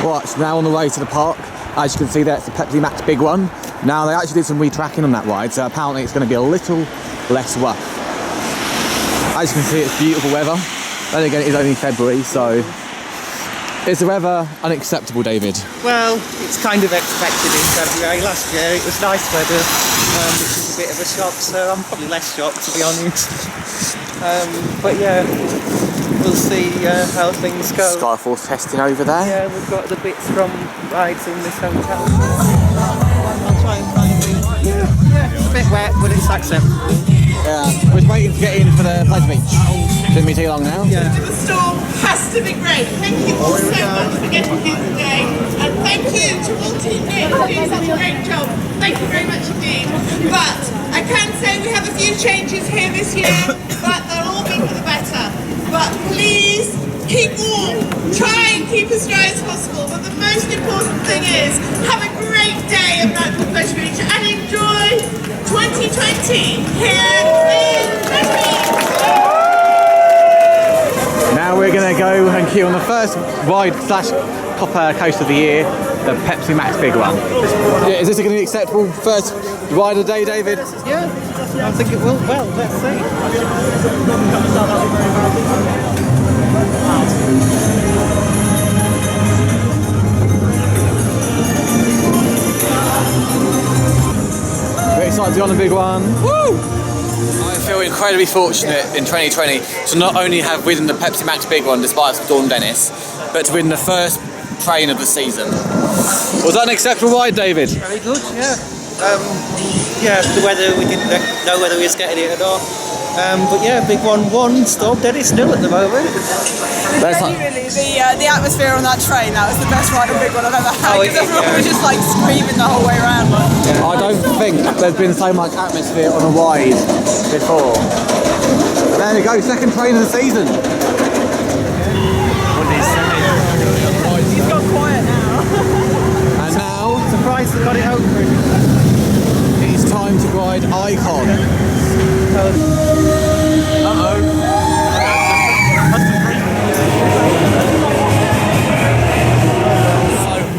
Right, so now on the way to the park. As you can see there, it's the Pepsi Max big one. Now they actually did some retracking on that ride, so apparently it's going to be a little less rough. As you can see, it's beautiful weather. Then again, it is only February, so... Is the weather unacceptable, David? Well, it's kind of expected in February. Last year it was nice weather, which is a bit of a shock, so I'm probably less shocked, to be honest. But yeah, we'll see how things go. Skyforce testing over there. Yeah, we've got the bits from rides in this hotel. I'll try and find it. Yeah, it's a bit wet, but it's acceptable. Yeah, we're waiting to get in for the Pleasure Beach. Shouldn't be too long now. Yeah. The storm has to be great. Thank you all so much for getting here today. And thank you to all Team Nick for doing such a great job. Thank you very much indeed. But I can say we have a few changes here this year, but they'll all be for the better. But please keep warm. Try and keep as dry as possible. But the most important thing is have a great day at Blackpool Pleasure Beach and enjoy 2020 here in Pleasure Beach. Now we're going to go and queue on the first ride slash coaster of the year, the Pepsi Max big one. Yeah, is this going to be acceptable first ride of the day, David? Yeah, I think it will. Well, let's see. Very excited to go on the big one. Woo! I feel incredibly fortunate in 2020 to not only have ridden the Pepsi Max big one despite Storm Dennis, but to win the first train of the season. Was that an acceptable ride, David? Very good, yeah. Yeah, the weather, we didn't know whether we was getting it or not. But yeah, big one won, Storm Dennis nil at the moment. Genuinely, the atmosphere on that train, that was the best ride on big one I've ever had, because everyone was just like screaming the whole way around. I don't think there's been so much atmosphere on a ride before. There you go, second train of the season. He's got quiet now. And now, Surprised they got it open. it's time to ride Icon.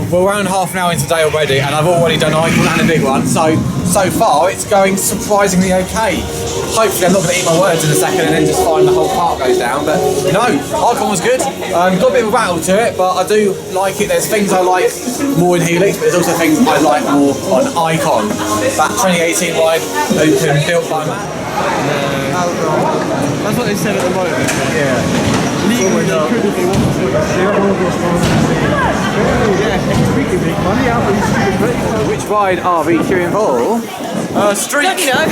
We're around half an hour into the day already, and I've already done Icon and a big one, so far it's going surprisingly okay. Hopefully I'm not going to eat my words in a second and then just find the whole park goes down, but no, Icon was good. Got a bit of a rattle to it, but I do like it. There's things I like more in Helix, but there's also things I like more on Icon. That 2018 ride, open, built by Matt. That's what they said at the moment. Yeah. Which ride are we queuing for? Streak. You know.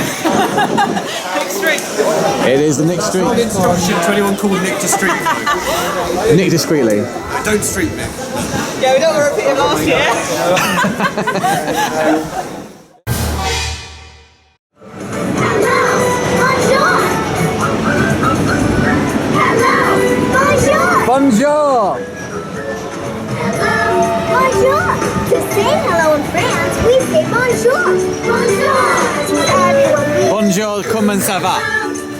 Big streak. It is the Nick Street. Instruction to anyone called Nick to streak. Nick discreetly. Don't streak Nick. Yeah, we don't want to repeat it last year. Bonjour! Bonjour! To say hello in France, we say bonjour! Bonjour! To everyone, we Bonjour, comment ça va?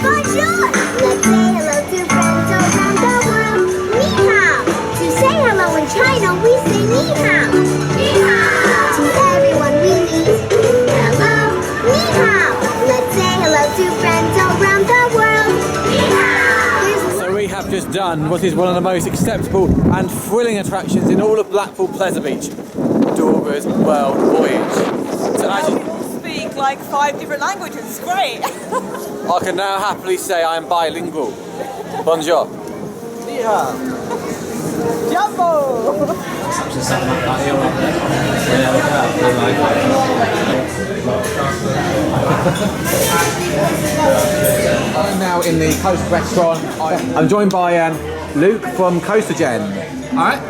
bonjour! Let's say hello to friends around the world. Ni hao! To say hello in China, we say ni hao! Ni hao! To everyone we meet, hello! Ni hao! Let's say hello to friends around the world. Ni hao! So we have just done what is one of the most acceptable and thrilling attractions in all of Blackpool Pleasure Beach, Dora's World Voyage. So as you, We all speak like 5 different languages, it's great. I can now happily say I am bilingual. Bonjour. Jumbo! I'm now in the Coast restaurant. I'm joined by Luke from Coastergen. Alright.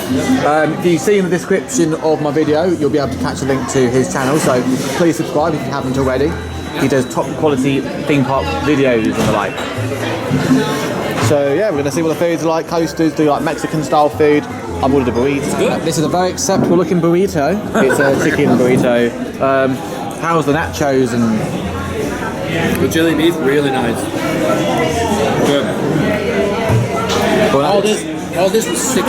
If you see in the description of my video, you'll be able to catch a link to his channel, so please subscribe if you haven't already. He does top quality theme park videos and the like. So yeah, we're going to see what the foods are like. Coasters do like Mexican style food. I've ordered a burrito. This is a very acceptable looking burrito. It's a chicken burrito. How's the nachos and... The chili beef, really nice. Good. Well, All this was £6.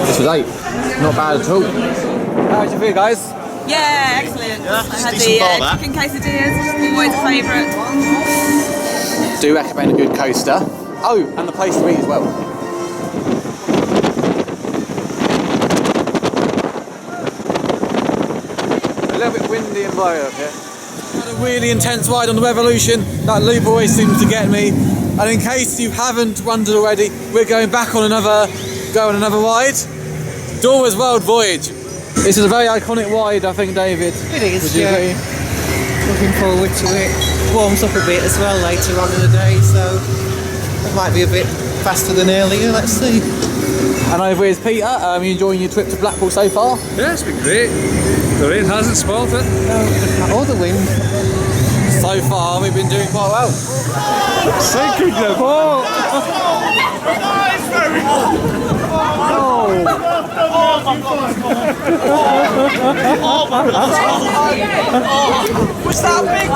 this was 8. Not bad at all. How did you feel, guys? Yeah, excellent. I had decent bar, that. the chicken quesadillas, always a favourite. Do recommend a good coaster. Oh, and the place to eat as well. A little bit windy and blowy up here. Had a really intense ride on the Revolution. That loop always seems to get me. And in case you haven't wondered already, we're going back on another ride. Dora's World Voyage. This is a very iconic ride, I think, David. It is, Would you yeah. agree? Looking forward to it. Warms up a bit as well later on in the day, so it might be a bit faster than earlier, let's see. And over here's Peter. You enjoying your trip to Blackpool so far? Yeah, it's been great. The rain hasn't spoilt it. Or the wind. So far, we've been doing quite well. Sinking the boat. Was that a big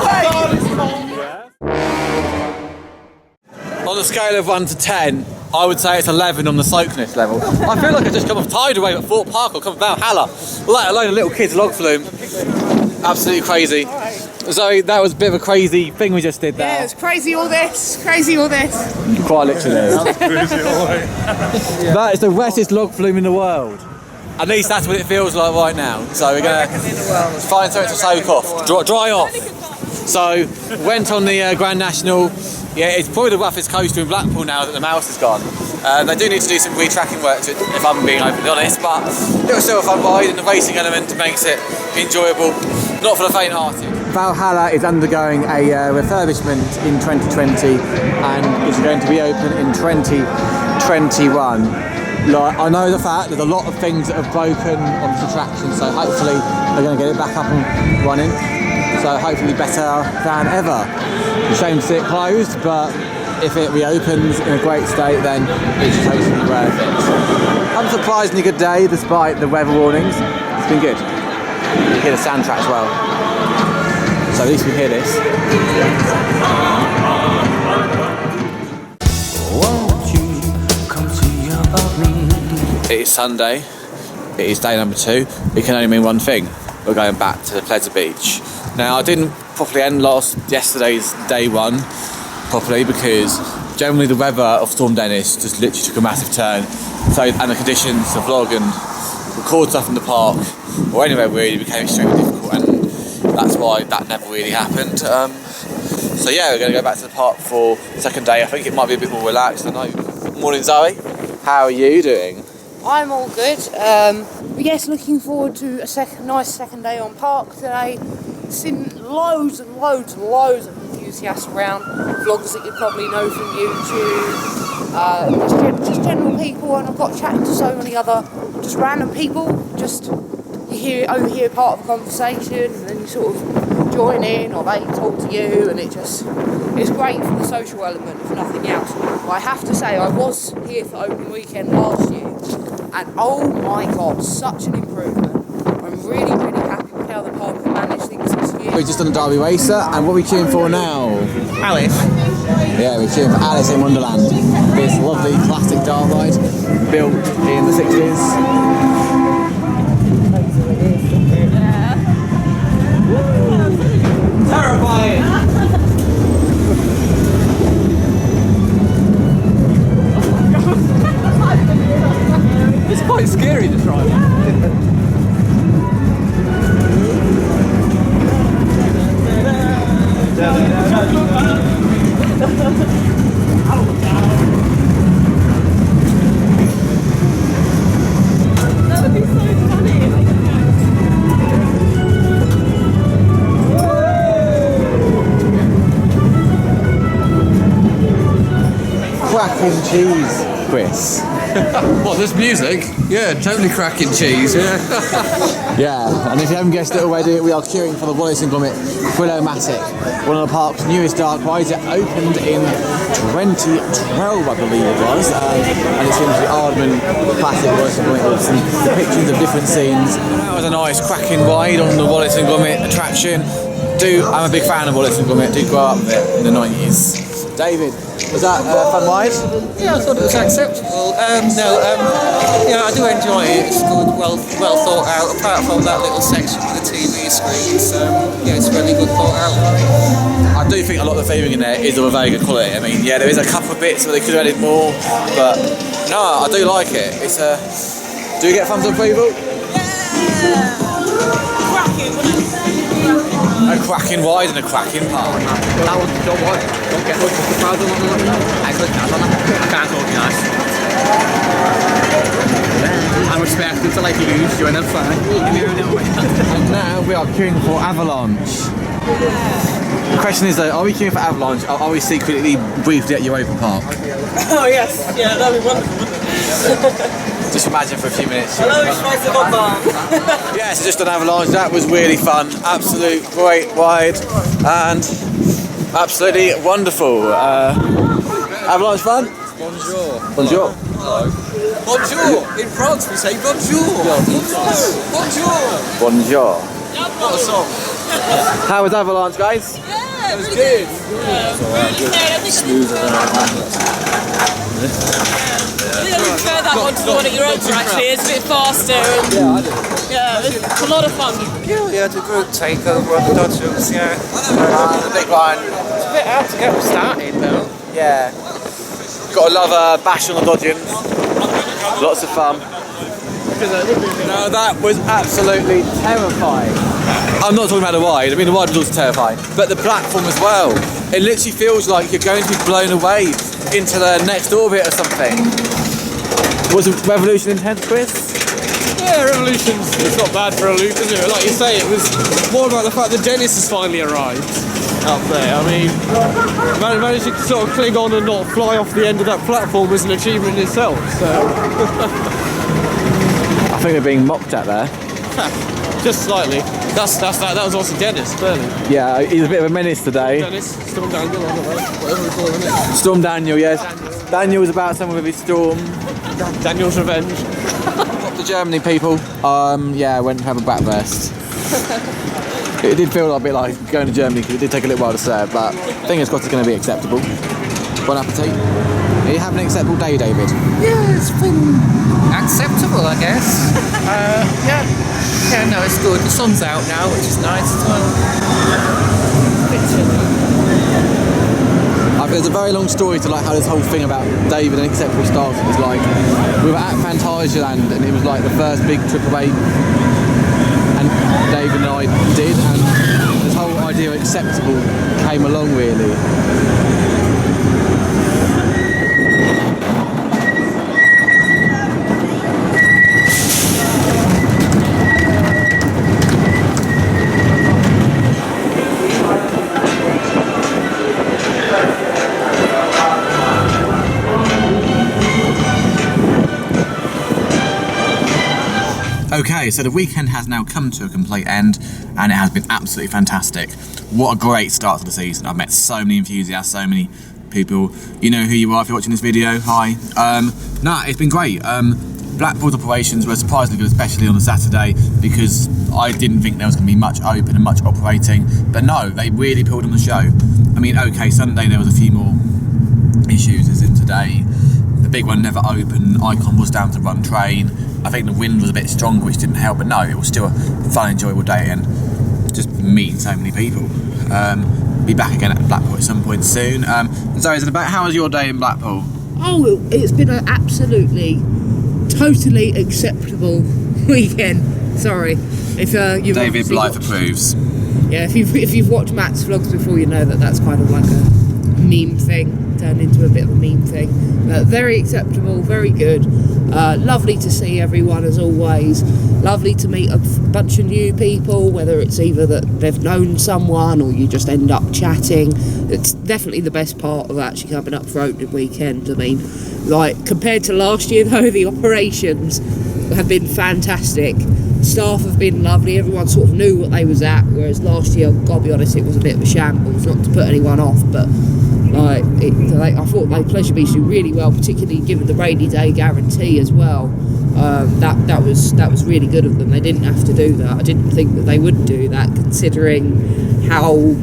On a scale of 1 to 10, I would say it's 11 on the soakness level. I feel like I just come off Tideway at Fort Park or come from Valhalla. Let alone a little kid's log flume. Absolutely crazy. So that was a bit of a crazy thing we just did there. Yeah, it's crazy all this, crazy all this. Quite literally. That is the wettest log flume in the world. At least that's what it feels like right now. So we're going to find something to soak off, dry off. So went on the Grand National. Yeah, it's probably the roughest coaster in Blackpool now that the mouse is gone. They do need to do some retracking work to it, if I'm being openly honest, but it was still a fun ride, and the racing element makes it enjoyable, not for the faint-hearted. Valhalla is undergoing a refurbishment in 2020 and it's going to be open in 2021. Like, I know the fact there's a lot of things that have broken on this attraction, so hopefully they're going to get it back up and running. So hopefully better than ever. It's a shame to see it closed, but if it reopens in a great state, then it's totally worth it. Unsurprisingly good day despite the weather warnings. It's been good. You hear the soundtrack as well. So at least we hear this. It is Sunday. It is day number 2. It can only mean one thing. We're going back to the Pleasure Beach. Now I didn't properly end yesterday's day 1 properly because generally the weather of Storm Dennis just literally took a massive turn. So, and the conditions to vlog and record stuff in the park or anywhere really became extremely difficult, and that's why that never really happened. So yeah, we're going to go back to the park for the second day. I think it might be a bit more relaxed. I know. Morning, Zoe. How are you doing? I'm all good. Yes, looking forward to a nice second day on park today. Seen loads and loads and loads of enthusiasts around, vloggers that you probably know from YouTube, just general people, and I've got chatting to so many other just random people. Just you overhear part of a conversation and then you sort of join in or they talk to you, and it's great for the social element if nothing else. But I have to say I was here for opening weekend last year and oh my god, such an improvement. I'm really happy with how the park have managed things this year. We've just done a Derby Racer, and what are we cheering for now? Alice. Yeah, we're cheering for Alice in Wonderland. This lovely classic dart ride built in the 60s. Terrifying! It's quite scary to try. That would be so funny. Cracking cheese, Chris. What, this music? Yeah, totally cracking cheese, yeah. Yeah, and if you haven't guessed it already, we are queuing for the Wallace & Gromit Thrill-O-Matic, one of the park's newest dark rides. It opened in 2012, I believe it was, and it's in the Aardman classic Wallace & Gromit with some depictions of different scenes. That was a nice cracking ride on the Wallace & Gromit attraction. I'm a big fan of Wallace & Gromit, did grow up with it in the 90s. David, was that fun ride? Yeah, I thought it was acceptable. Yeah, I do enjoy it. It's good, well thought out. Apart from that little section with the TV screens, yeah, it's really good thought out. I do think a lot of the theming in there is of a very good quality. I mean, yeah, there is a couple of bits where they could have added more, but no, I do like it. It's a. Do you get thumbs up, people? Yeah! Cracking, A cracking ride and a cracking park. That one, don't get much of the crowd on that. I can't organise. I'm expecting to like lose you and I'm fine. And now we are queuing for Avalanche. The question is though, are we queuing for Avalanche or are we secretly briefly at Europa Park? Oh yes, yeah, that'd be wonderful, wouldn't it? Just imagine for a few minutes. Hello, Spice of Bar. Yeah, so just on Avalanche, that was really fun. Absolute great ride and absolutely wonderful. Avalanche fun? Bonjour. Bonjour. Bonjour. In France we say bonjour. Bonjour. Bonjour. What a song. How was Avalanche, guys? Yeah, It was good. smoother than I prefer that one to the one at Europa actually. It's a bit faster and yeah, it's a lot of fun. Yeah, the group takeover of the Dodgers, yeah. The big one. It's a bit hard to get started though. Yeah. Got to love a bash on the Dodgins. Lots of fun. No, that was absolutely terrifying. I'm not talking about the ride. I mean, the ride was also terrifying, but the platform as well. It literally feels like you're going to be blown away into the next orbit or something. Was Revolution intense, Chris? Yeah, Revolution's it's not bad for a loop, is it? Like you say, it was more about the fact that Dennis has finally arrived up there. I mean, managing to sort of cling on and not fly off the end of that platform was an achievement in itself. So I think they're being mocked at there. just slightly. That was also Dennis, clearly. Yeah, he's a bit of a menace today. Dennis, Storm Daniel, I don't know, whatever we call him. Storm Daniel, yes. Daniel was about someone with his storm. Daniel's revenge. Up to Germany, people. Yeah, went to have a backburst. It did feel a bit like going to Germany because it did take a little while to serve, but fingers crossed it's going to be acceptable. Bon appetit. Are you having an acceptable day, David? Yeah, it's been acceptable, I guess. Yeah, no, it's good. The sun's out now, which is nice as well. There's a very long story to like how this whole thing about David and acceptable started. It's like we were at Phantasialand and it was like the first big trip away, and David and I did, and this whole idea of acceptable came along really. Okay, so the weekend has now come to a complete end and it has been absolutely fantastic. What a great start to the season. I've met so many enthusiasts, so many people. You know who you are if you're watching this video. Hi. It's been great. Blackpool's operations were surprisingly good, especially on a Saturday, because I didn't think there was going to be much open and much operating. But no, they really pulled on the show. I mean, okay, Sunday there was a few more issues as in today. The big one never opened. Icon was down to run train. I think the wind was a bit stronger, which didn't help, but no, it was still a fun, enjoyable day and just meeting so many people. Be back again at Blackpool at some point soon. Zoe, how was your day in Blackpool? Oh, it's been an absolutely, totally acceptable weekend. Sorry. If you've David Blythe watched, approves. Yeah, if you've watched Matt's vlogs before, you know that that's kind of like a meme thing, turned into a bit of a meme thing. Very acceptable, very good. Lovely to see everyone as always. Lovely to meet a bunch of new people, whether it's either that they've known someone or you just end up chatting. It's definitely the best part of actually coming up for opening weekend. I mean, like compared to last year though, the operations have been fantastic. Staff have been lovely, everyone sort of knew what they was at, whereas last year, gotta be honest, it was a bit of a shambles, not to put anyone off, but I thought Pleasure Beach did really well, particularly given the rainy day guarantee as well. That was really good of them. They didn't have to do that. I didn't think that they would do that, considering how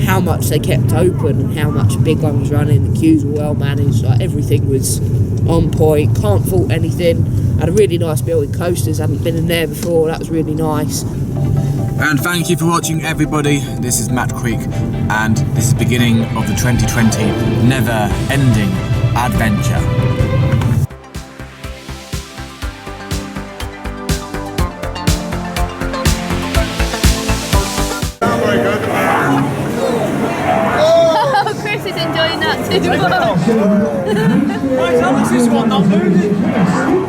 how much they kept open and how much a big one was running. The queues were well managed, like everything was on point, can't fault anything. Had a really nice building, coasters, hadn't been in there before, that was really nice. And thank you for watching, everybody. This is Matt Creek, and this is the beginning of the 2020 never-ending adventure. Chris is enjoying that too. Why is Alex's one not moving?